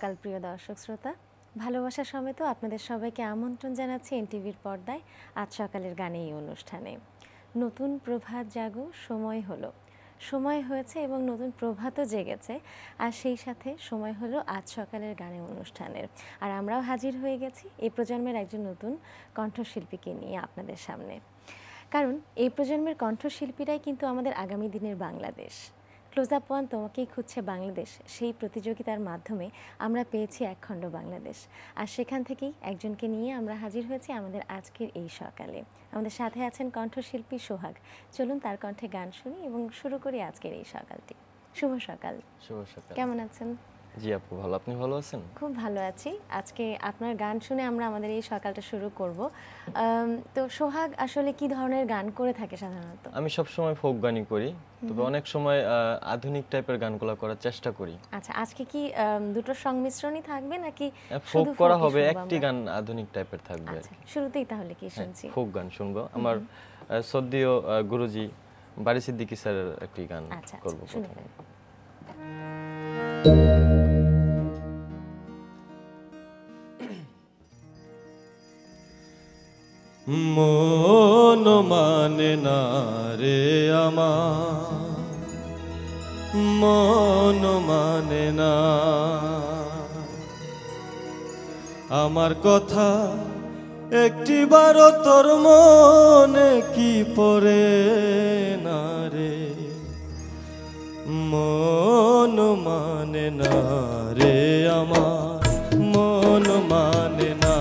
সকাল প্রিয় দর্শক শ্রোতা, ভালোবাসা সমেত আপনাদের সবাইকে আমন্ত্রণ জানাচ্ছি এনটিভির পর্দায় আজ সকালের গানে এই অনুষ্ঠানে। নতুন প্রভাত জাগো, সময় হয়েছে এবং নতুন প্রভাতও জেগেছে, আর সেই সাথে সময় হলো আজ সকালের গানে অনুষ্ঠানের। আর আমরাও হাজির হয়ে গেছি এই প্রজন্মের একজন নতুন কণ্ঠশিল্পীকে নিয়ে আপনাদের সামনে। কারণ এই প্রজন্মের কণ্ঠশিল্পীরাই কিন্তু আমাদের আগামী দিনের বাংলাদেশ। ক্লোজ আপ ওয়ান তোমাকেই খুঁজছে বাংলাদেশ, সেই প্রতিযোগিতার মাধ্যমে আমরা পেয়েছি একখণ্ড বাংলাদেশ। আর সেখান থেকেই একজনকে নিয়ে আমরা হাজির হয়েছি আমাদের আজকের এই সকালে। আমাদের সাথে আছেন কণ্ঠশিল্পী সোহাগ। চলুন তার কণ্ঠে গান শুনি এবং শুরু করি আজকের এই সকালটি। শুভ সকাল। শুভ সকাল। কেমন আছেন? জি আপু, ভালো। আপনি ভালো আছেন? খুব ভালো আছি। আজকে আপনার গান শুনে আমরা আমাদের এই সকালটা শুরু করব। তো সোহাগ আসলে কি ধরনের গান করে থাকে সাধারণত? আমি সব সময় ফোক গানই করি, তবে অনেক সময় আধুনিক টাইপের গানগুলো করার চেষ্টা করি। আচ্ছা, আজকে কি দুটো সংমিশ্রণই থাকবে নাকি ফোক করা হবে? একটি গান আধুনিক টাইপের থাকবে। আচ্ছা, শুরুতেই তাহলে কি শুনছি? ফোক গান শুনবো। আমার শ্রদ্ধেয় গুরুজি বারি সিদ্দিকী স্যারের একটি গান করব। মন মানে না রে আমার, মন মানে না আমার কথা, একটিবারও তোর মনে কি পড়ে না রে। মন মানে না রে আমার, মন মানে না,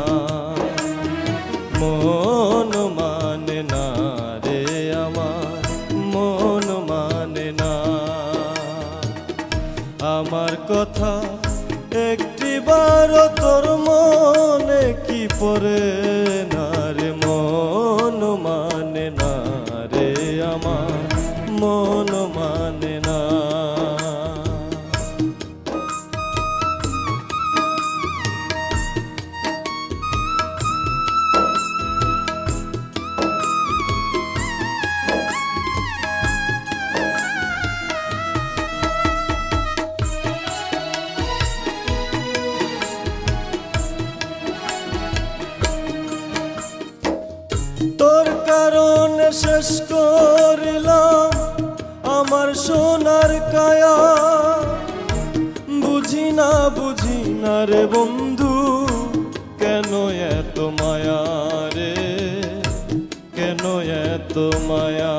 মন মানে না রে আমার, মন মানে না আমার কথা, একটিবারও তোর মনে কি পড়ে না রে। মন মানে না রে আমার, মন মানে না। তোর কারণে শেষ করিলাম আমার সোনার কায়া, বুঝি না রে বন্ধু, কেন এত মায়া রে, কেন এত মায়া।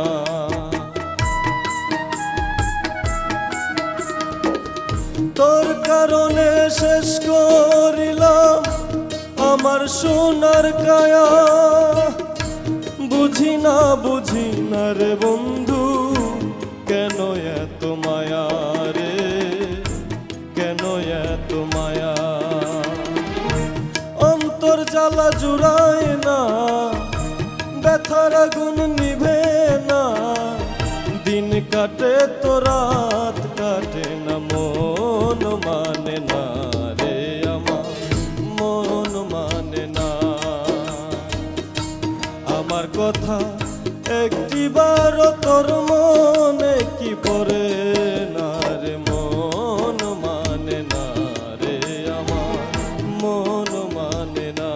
তোর কারণে শেষ করিলাম আমার সোনার কায়া, বুঝি না রে বন্ধু, কেন এত মায়া রে, কেন এত মায়া। অন্তর জ্বালা জুড়ায় না, ব্যথার আগুন নিভে না, দিন কাটে তো রাত কাটে না। মন মানে না রে আমার, মন মানে না আমার কথা, একটিবারও তোর মনে কি পড়ে না রে। মন মানে না রে আমার, মন মানে না।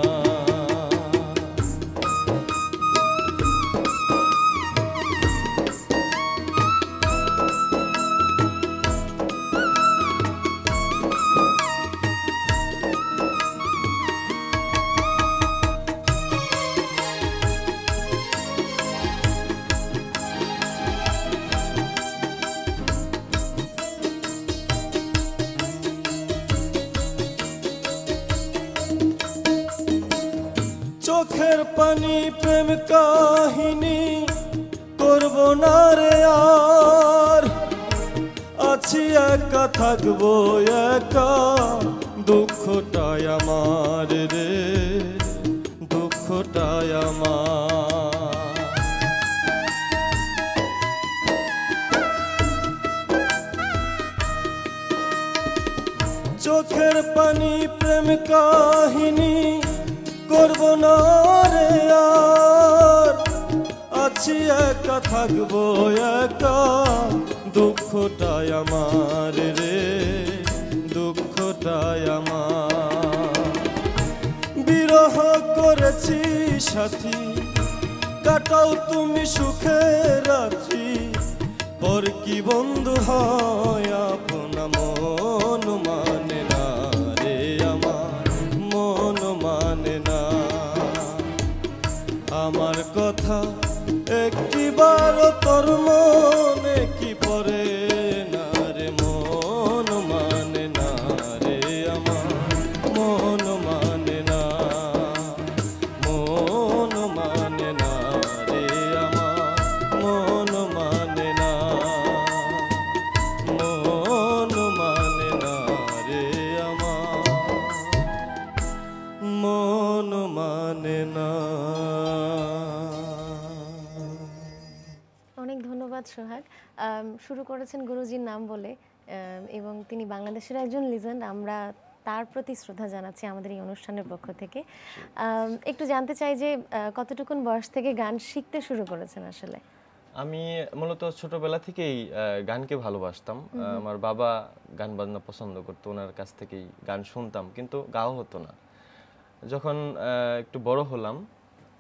চোখের পানি প্রেম কাহিনী করব না রে আর, আছি একা থাকবো একা, দুঃখটাই আমার রে, দুঃখটাই আমার। চোখের পানি প্রেম কাহিনী করব না রে আর, আছি একা থাকবো একা, দুঃখটাই আমার রে, দুঃখটাই বুকটায় আমার বিরহ করেছি সাথী কাটাও তুমি সুখে রাত্রি পর কি বন্ধু হয় আপনা মন মানে না রে আমার মন মানে না আমার কথা একটিবার তোর মনে কি পড়ে না রে মন মানে না রে আমার মন মানে না মন মানে না রে আমার মন মানে না মন মানে না রে আমার মন মানে না। অনেক ধন্যবাদ সোহাগ। শুরু করেছেন গুরুজির নাম বলে এবং তিনি বাংলাদেশের একজন লিজেন্ড। আমরা তার প্রতি শ্রদ্ধা জানাচ্ছি আমাদের এই অনুষ্ঠানের পক্ষ থেকে। একটু জানতে চাই যে কতটুকুন বয়স থেকে গান শিখতে শুরু করেছেন আসলে? আমি মূলত ছোটবেলা থেকেই গানকে ভালোবাসতাম। আমার বাবা গান বাজনা পছন্দ করতো, ওনার কাছ থেকেই গান শুনতাম, কিন্তু গাওয়া হতো না। যখন একটু বড় হলাম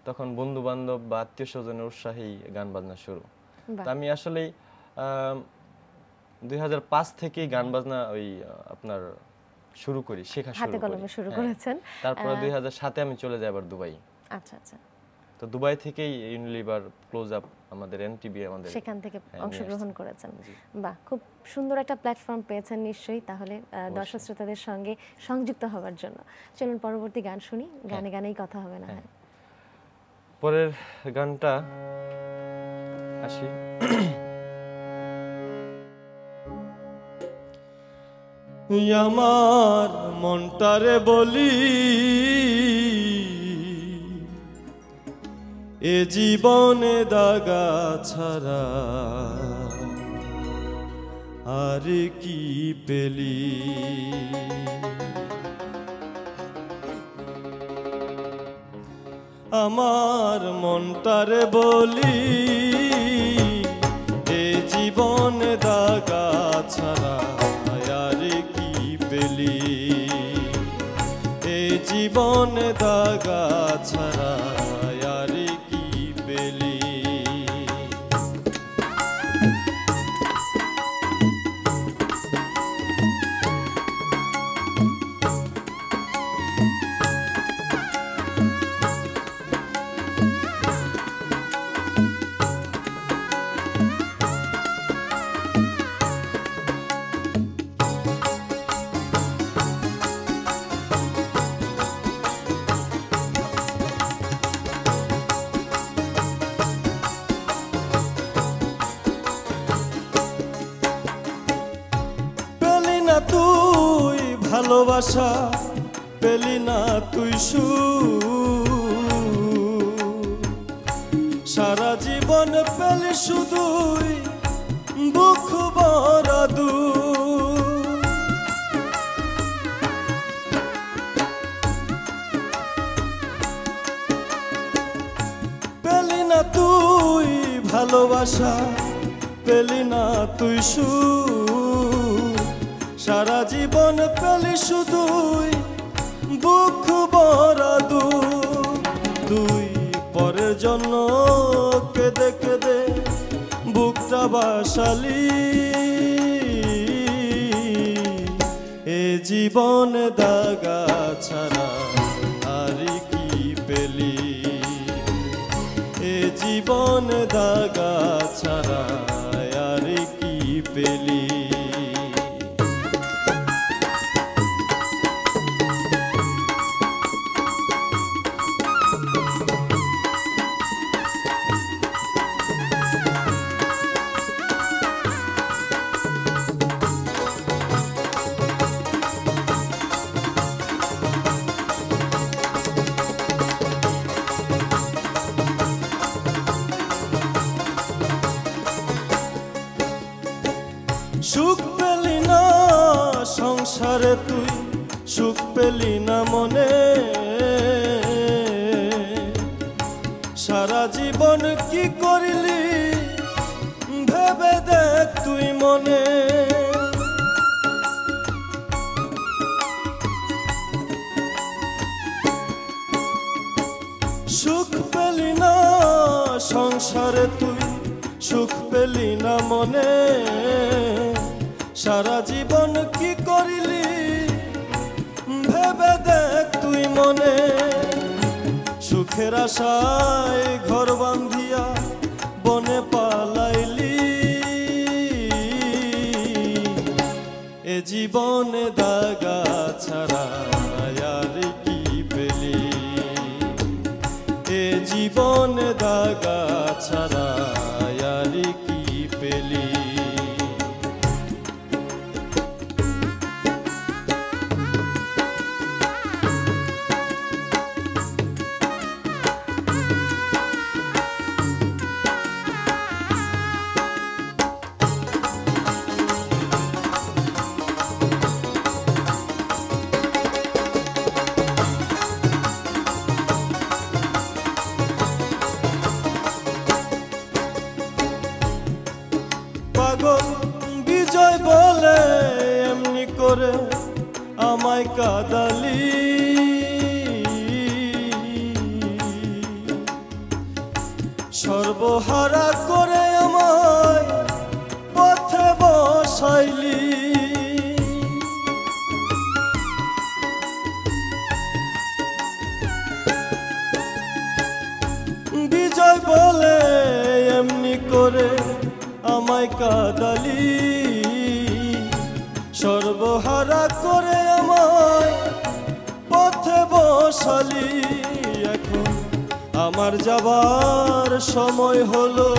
তখন বন্ধু বান্ধব বা আত্মীয় স্বজনের উৎসাহেই গান বাজনা শুরু। তো আমি আসলে 2005 থেকেই গান বাজনা আপনার শুরু করি, শেখা হাতে কলমে শুরু করেছেন। তারপরে 2007-এ আমি চলে যাই আবার দুবাই। আচ্ছা আচ্ছা। তো দুবাই থেকেই ইউনিলিভার ক্লোজ আপ আমাদের এনটিভি আমাদের সেখান থেকে অংশগ্রহণ করেছেন। বাহ, খুব সুন্দর একটা প্ল্যাটফর্ম পেয়েছেন নিশ্চয়ই তাহলে দর্শক শ্রোতাদের সঙ্গে সংযুক্ত হওয়ার জন্য। চলুন পরবর্তী গান শুনি, গানে গানেই কথা হবে না হয়। পরের গানটা আসি। আমার মনটারে বলি এ জীবনে দাগা ছাড়া আর কি পেলি আমার মনটারে বলি এ জীবনে দাগা ছাড়া আর কি পেলি এ জীবনে দাগা ছাড়া আর কি পেলি তুই ভালোবাসা পেলি না তুই সারা জীবন পেলি শুধুই বুক ভরা পেলি না তুই ভালোবাসা পেলি না তুই সারা জীবন পেলি শুধুই বুক ভরা তুই পরের জন্য কেঁদে কেঁদে বুকটা বাসালি এ জীবনে দাগা ছাড়া আর কি পেলি এ জীবনে দাগা ছাড়া আর কি পেলি সুখ পেলি না সংসারে তুই সুখ পেলি না মনে সারা জীবন কি করিলি ভেবে দেখ তুই মনে সুখ পেলি না সংসারে তুই, সুখ পেলি না মনে, সারা জীবন কি করিলি ভেবে দেখ তুই মনে। সুখের আশায় ঘর বান্ধিয়া বনে পালাইলি, এ জীবনে দাগা ছাড়া আর কি পেলি, এ জীবনে দাগা ছাড়া আর কি পেলি। বিজয় বলে এমনি করে আমায় কাঁদালি, সর্বহারা করে আমায় পথে বসাইলি। বিজয় বলে এমনি করে আমায় কাঁদালি, সর্বহারা করে আমায় পথে বসালি। এখন আমার যাবার সময় হলো,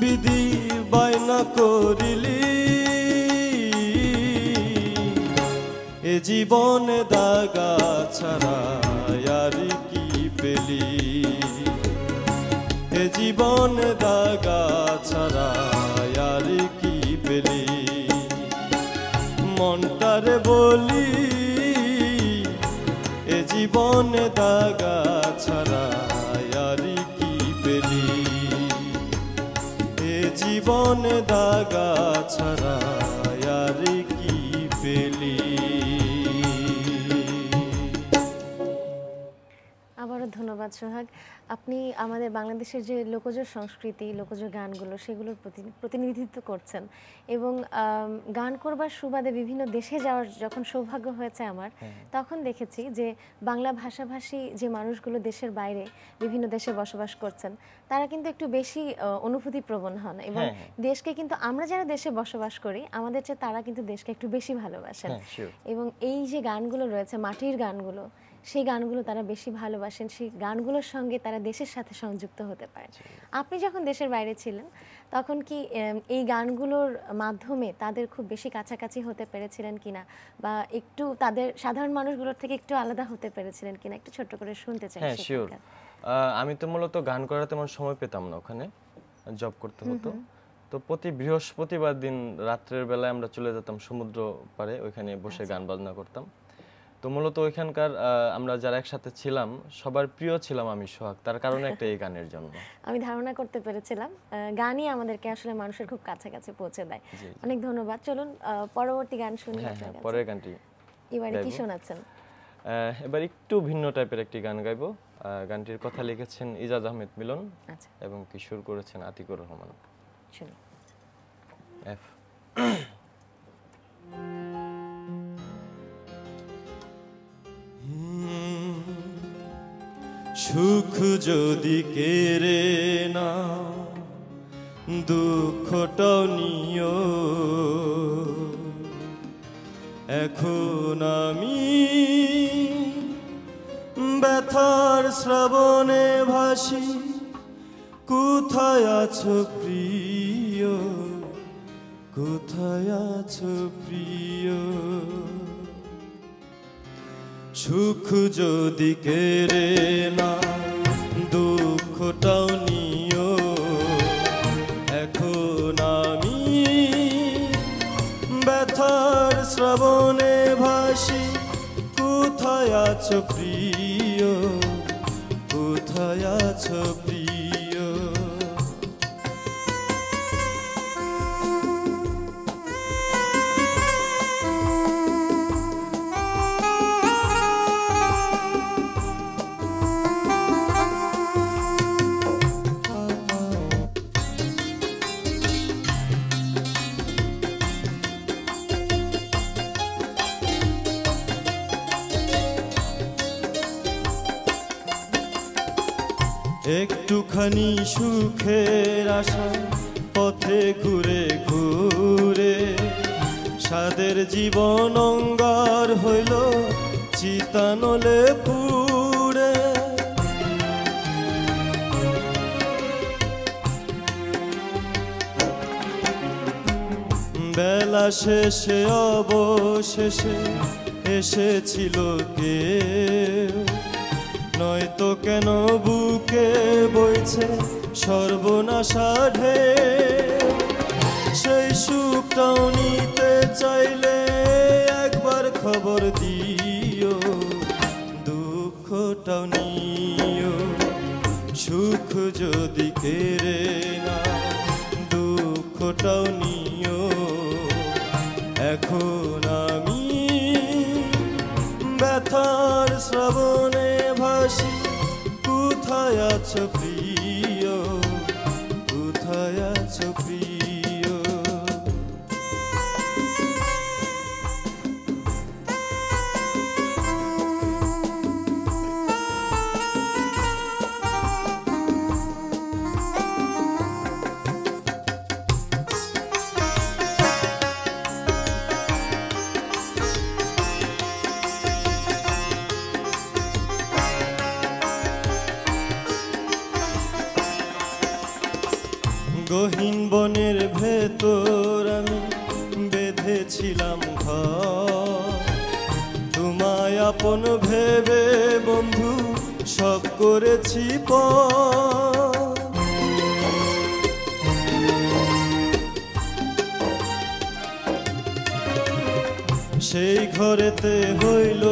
বিধি বায়না করিলি, এ জীবনে দাগা ছাড়া আর কি পেলি, এ জীবনে দাগা ছাড়া আর কি পেলি। মনটারে বলি এ জীবনে দাগা ছাড়া আর কি পেলি, এ জীবনে দাগা ছাড়া আর কি পেলি। আবারও ধন্যবাদ সোহাগ। আপনি আমাদের বাংলাদেশের যে লোকজ সংস্কৃতি, লোকজ গানগুলো, সেগুলোর প্রতিনিধিত্ব করছেন এবং গান করবার সুবাদে বিভিন্ন দেশে যাওয়ার যখন সৌভাগ্য হয়েছে আমার, তখন দেখেছি যে বাংলা ভাষাভাষী যে মানুষগুলো দেশের বাইরে বিভিন্ন দেশে বসবাস করছেন, তারা কিন্তু একটু বেশি অনুভূতিপ্রবণ হন এবং দেশকে কিন্তু আমরা যারা দেশে বসবাস করি আমাদের চেয়ে তারা কিন্তু দেশকে একটু বেশি ভালোবাসেন। এবং এই যে গানগুলো রয়েছে, মাটির গানগুলো, সেই গানগুলো তারা বেশি ভালোবাসেন, সেই গানগুলোর সঙ্গে তারা দেশের সাথে সংযুক্ত হতে পারেন। আপনি যখন দেশের বাইরে ছিলেন তখন কি এই গানগুলোর মাধ্যমে তাদের খুব বেশি কাছাকাছি হতে পেরেছিলেন কিনা, বা একটু তাদের সাধারণ মানুষগুলোর থেকে একটু আলাদা হতে পেরেছিলেন কিনা, একটু ছোট্ট করে শুনতে চাই। হ্যাঁ, শিওর। আমি তো মূলত গান করার তেমন সময় পেতাম না, ওখানে জব করতে হতো। তো প্রতি বৃহস্পতিবার দিন রাত্রের বেলায় আমরা চলে যেতাম সমুদ্র পাড়ে, ওইখানে বসে গান বাজনা করতাম। তো মূলত ওইখানকার আমরা যারা একসাথে ছিলাম সবার প্রিয় ছিলাম আমি সোহাগ, তার কারণে একটা এই গানের জন্য। আমি ধারণা করতে পেরেছিলাম গানই আমাদেরকে আসলে মানুষের খুব কাছাকাছি পৌঁছে দেয়। অনেক ধন্যবাদ। চলুন পরবর্তী গান শুনি। পরের গানটি এবারে কি শোনাচ্ছেন? এবার একটু ভিন্ন টাইপের একটি গান গাইবো। গানটির কথা লিখেছেন ইজাজ আহমেদ মিলন এবং কিশোর করেছেন আতিকুর রহমান। শুনি। সুখ যদি কেড়ে না দুঃখটাও নিও, এখন আমি ব্যথার শ্রাবণে ভাসি, কোথায় আছো প্রিয়, কোথায় আছো প্রিয়। সুখ যদি কেড়ে না দুঃখটাও নিও, এখন আমি ব্যথার শ্রাবণে ভাসি, কোথায় আছো প্রিয়, কোথায় আছো প্রিয়। একটুখানি সুখের আশায় পথে ঘুরে ঘুরে সাদের জীবন অঙ্গার হইল চিতানলে পুড়ে। বেলা শেষে অবশেষে এসেছিল কেউ, নয়তো কেন বুকে বইছে সর্বনাশা ঢেউ। সেই সুখটাও নিতে চাইলে একবার খবর দিও, দুঃখটাও নিও। সুখ যদি কেড়ে না দুঃখটাও নিও। এখন আমি ব্যথার শ্রাবণে ভাসি, কোথায় আছো প্রিয়, কোথায় আছো প্রিয়। গহীন বনের ভেতর আমি বেঁধেছিলাম ঘর, তোমায় আপন ভেবে বন্ধু সব করেছি পর। সেই ঘরেতে হইল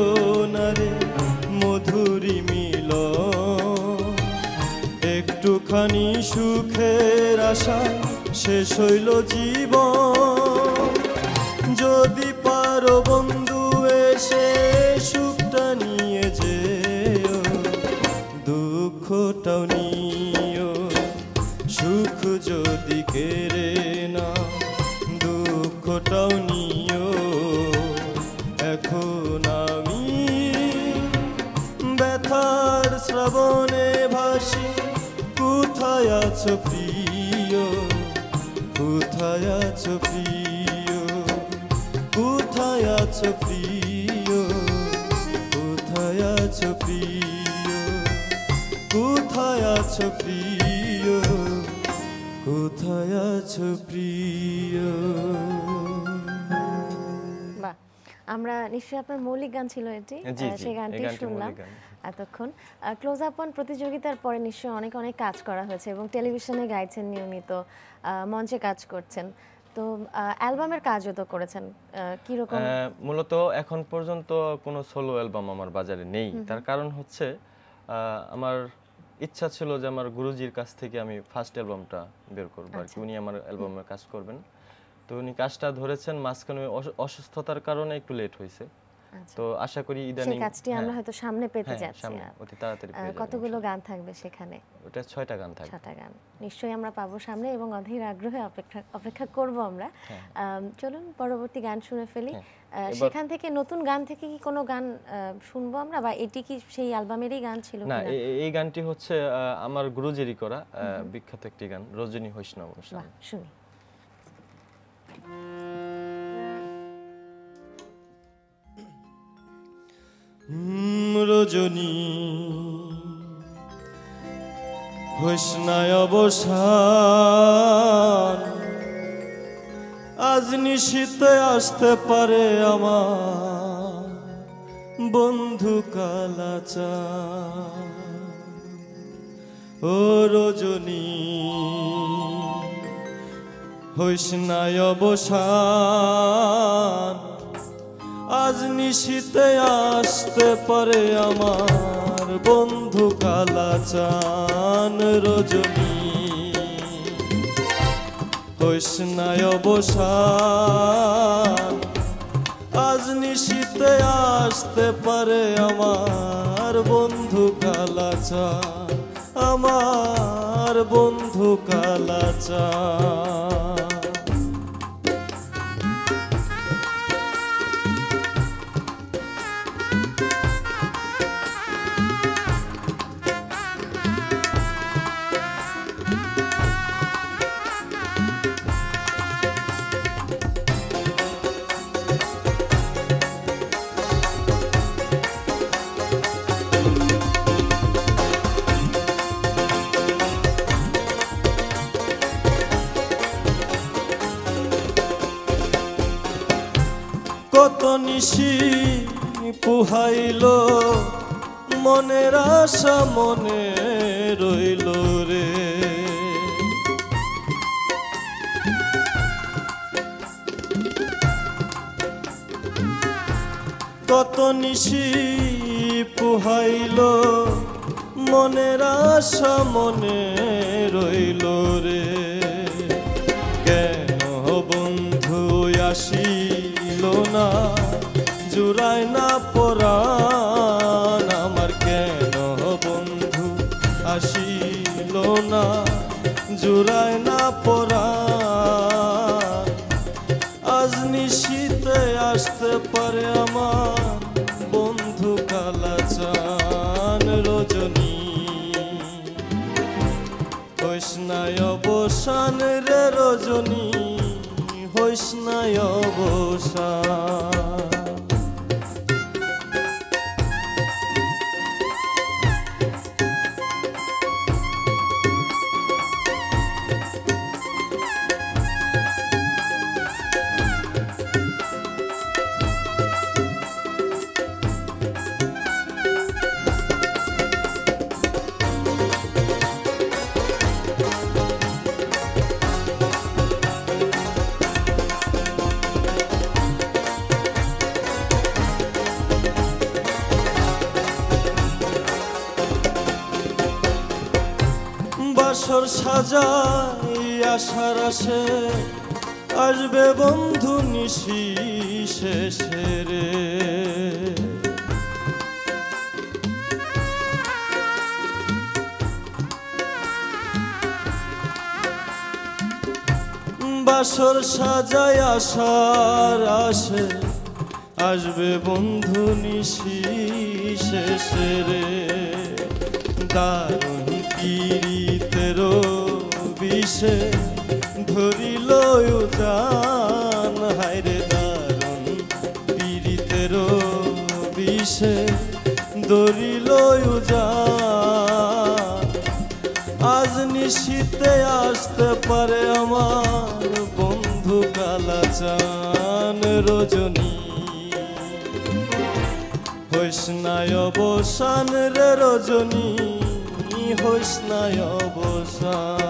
না রে মধুরি মিলন, একটুখানি সুখের আশা শেষ হইল জীবন। যদি পারো বন্ধু এসে সুখটা নিয়ে যেও, দুঃখটাও নিও। সুখ যদি কেড়ে না দুঃখটাও নিও। এখন আমি ব্যথার শ্রাবণে ভাসি, কোথায় আছো প্রিয়, কোথায় আছো প্রিয়, কোথায় আছো প্রিয়, কোথায় আছো প্রিয়, কোথায় আছো প্রিয়, কোথায় আছো প্রিয়। বাহ, আমরা নিশ্চয়ই আপনার মৌলিক গান ছিল এটি, সেই গানটি শুনলাম এতক্ষণ। ক্লোজ আপ অন প্রতিযোগিতার পরে নিশ্চয়ই অনেক অনেক কাজ করা হয়েছে এবং টেলিভিশনে গাইছেন নিয়মিত, মঞ্চে কাজ করছেন, তো অ্যালবামের কাজও তো করেছেন, কি রকম? মূলত এখন পর্যন্ত কোনো সোলো অ্যালবাম আমার বাজারে নেই। তার কারণ হচ্ছে আমার ইচ্ছা ছিল যে আমার গুরুজির কাছ থেকে আমি ফার্স্ট অ্যালবামটা বের করব আর কি, উনি আমার অ্যালবামে কাজ করবেন। তো উনি কাজটা ধরেছেন, মাঝখানে অসুস্থতার কারণে একটু লেট হয়েছে। তো আশা করি ইদানিং সেই কাজটি আমরা হয়তো সামনে পেতে যাচ্ছি। অতি তাড়াতাড়ি পেয়ে যাব। কতগুলো গান থাকবে সেখানে? ওটা 6টা গান থাকবে। 6টা গান নিশ্চয়ই আমরা পাবো সামনে এবং অধীর আগ্রহে অপেক্ষা করব আমরা। চলুন পরবর্তী গান শুনে ফেলি। সেখান থেকে নতুন গান থেকে কি কোনো গান শুনবো আমরা, বা এটি কি সেই অ্যালবামেরই গান ছিল? না, এই গানটি হচ্ছে আমার গুরুজিরই করা বিখ্যাত একটি গান, রজনী বৈষ্ণব অনুষ্ঠান। শুনি। রজনী বৈষ্ণব অবসান, আজ নিশীতে আসতে পারে আমার বন্ধু কালাচান। ও রজনী বৈষ্ণব অবসান, আজ নিশীতে আসতে পারে আমার বন্ধু কালাচান। রজনী বৈষ্ণব অবসান, আজ নিশীতে আসতে পারে আমার বন্ধু কালাচান, আমার বন্ধু কালাচান। নিশি পুহাইল মনের আশা মনে রইল রে। কত নিশি পুহাইল মনের আশা মনে রইল রে। কেন বন্ধু আসিল না জুড়ায় না পরাণ আমার, কেন বন্ধু আসিল না জুড়ায় না পরাণ। আজ নিশীতে আসতে পারে আমার বন্ধু কালাচান রজনী। হইস নাই অবসান রে রজনী, হইস নাই অবসান। বাসর সাজাই আশার আসে আসবে বন্ধু নিশি শেষে রে। বাসর সাজাই আশার আসে আসবে বন্ধু নিশি শেষে রে। দারুণ পীড়িতের বিষে ধরিল উজান হায়রে, দারুণ পীড়িতের বিষে ধরিল উজান। আজ নিশীতে আসতে পারে আমার বন্ধু কালাচান রজনী। হইস নাই অবসান রে রজনী, হইস নাই অবসান।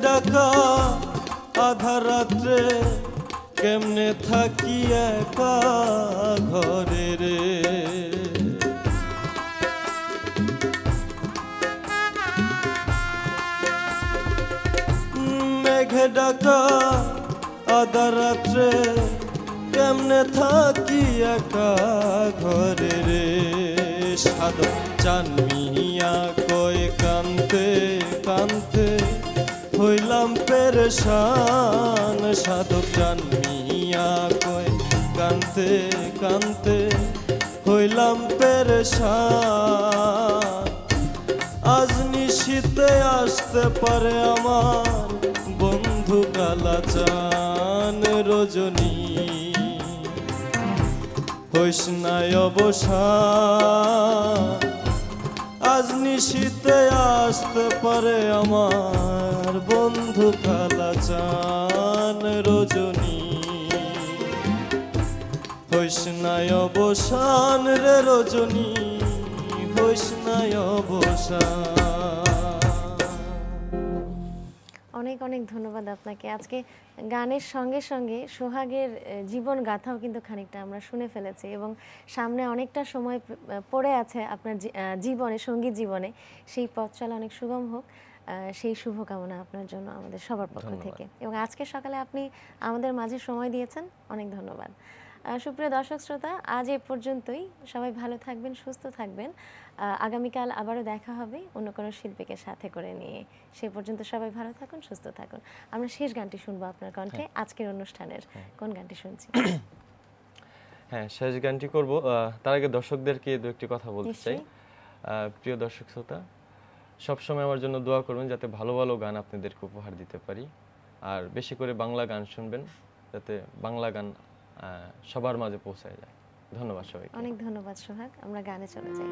ডাকা আধা রাত্রে কেমনে থাকি একা ঘরে রে। মেঘে ডাকা আধা রাত্রে কেমনে থাকি একা ঘরে রে। সাধক চান মিয়া কয় কান্তে কান্তে হইলাম পেরেশান। সাধক চান মিয়া কয় কান্তে কান্তে হইলাম পেরেশান। আজ নিশীতে আসতে পারে আমার বন্ধু কালাচান রজনী। হইস নাই অবসান, আজ নিশীতে আসতে পারে আমার বন্ধু কালাচান রজনী। হইস নাই অবসান রে রজনী, হইস নাই অবসান। অনেক অনেক ধন্যবাদ আপনাকে। আজকে গানের সঙ্গে সঙ্গে সোহাগের জীবন গাথাও কিন্তু খানিকটা আমরা শুনে ফেলেছি এবং সামনে অনেকটা সময় পড়ে আছে আপনার জীবনে, সঙ্গীত জীবনে। সেই পথ চলা অনেক সুগম হোক, সেই শুভকামনা আপনার জন্য আমাদের সবার পক্ষ থেকে। এবং আজকে সকালে আপনি আমাদের মাঝে সময় দিয়েছেন, অনেক ধন্যবাদ। সুপ্রিয় দর্শক শ্রোতা, আজ এ পর্যন্তই। সবাই ভালো থাকবেন, সুস্থ থাকবেন। আগামীকাল আবারও দেখা হবে অন্য কোনো শিল্পীকে সাথে করে নিয়ে। সে পর্যন্ত সবাই ভালো থাকুন, সুস্থ থাকুন। আমরা শেষ গানটি শুনবো আপনার কণ্ঠে আজকের অনুষ্ঠানের। কোন গানটি শুনছি? হ্যাঁ, শেষ গানটি করব। তার আগে দর্শকদেরকে দু একটি কথা বলতে চাই। প্রিয় দর্শক শ্রোতা, সবসময় আমার জন্য দোয়া করবেন যাতে ভালো ভালো গান আপনাদেরকে উপহার দিতে পারি। আর বেশি করে বাংলা গান শুনবেন যাতে বাংলা গান সবার মাঝে পৌঁছায় যায়। ধন্যবাদ সবাইকে। অনেক ধন্যবাদ সোহাগ। আমরা গানে চলে যাই।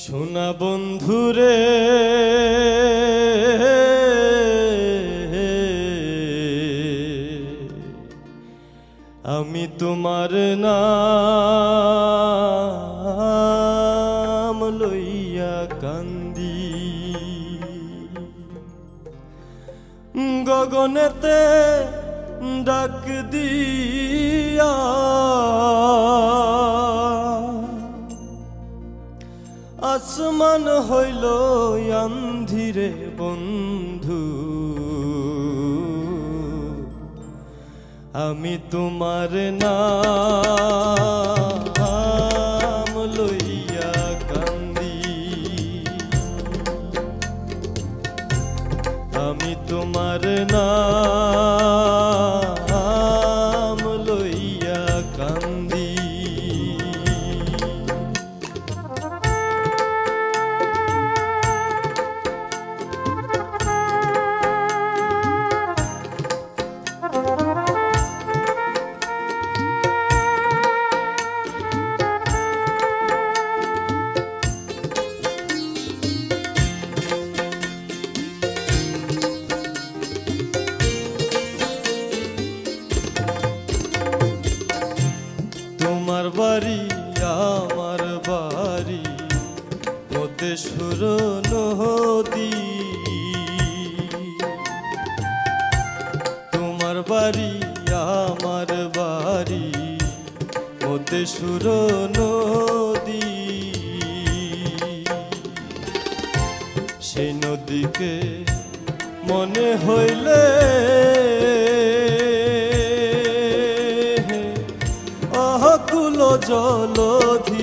সোনা বন্ধুরে আমি তোমার নাম লইয়া কান্দি, গগনেতে ডাক দিয়া আসমান হইল আন্ধিরে বন্ধু, আমি তোমার নাম লইয়া কান্দি, আমি তোমার নাম লইয়া কান্দি। তোমার বাড়ি আমার বাড়ি মধ্যে সুর নদী, তোমার বাড়ি আমার বাড়ি মধ্যে সুর নদী, সেই নদীকে মনে হইলে অকুল জলধি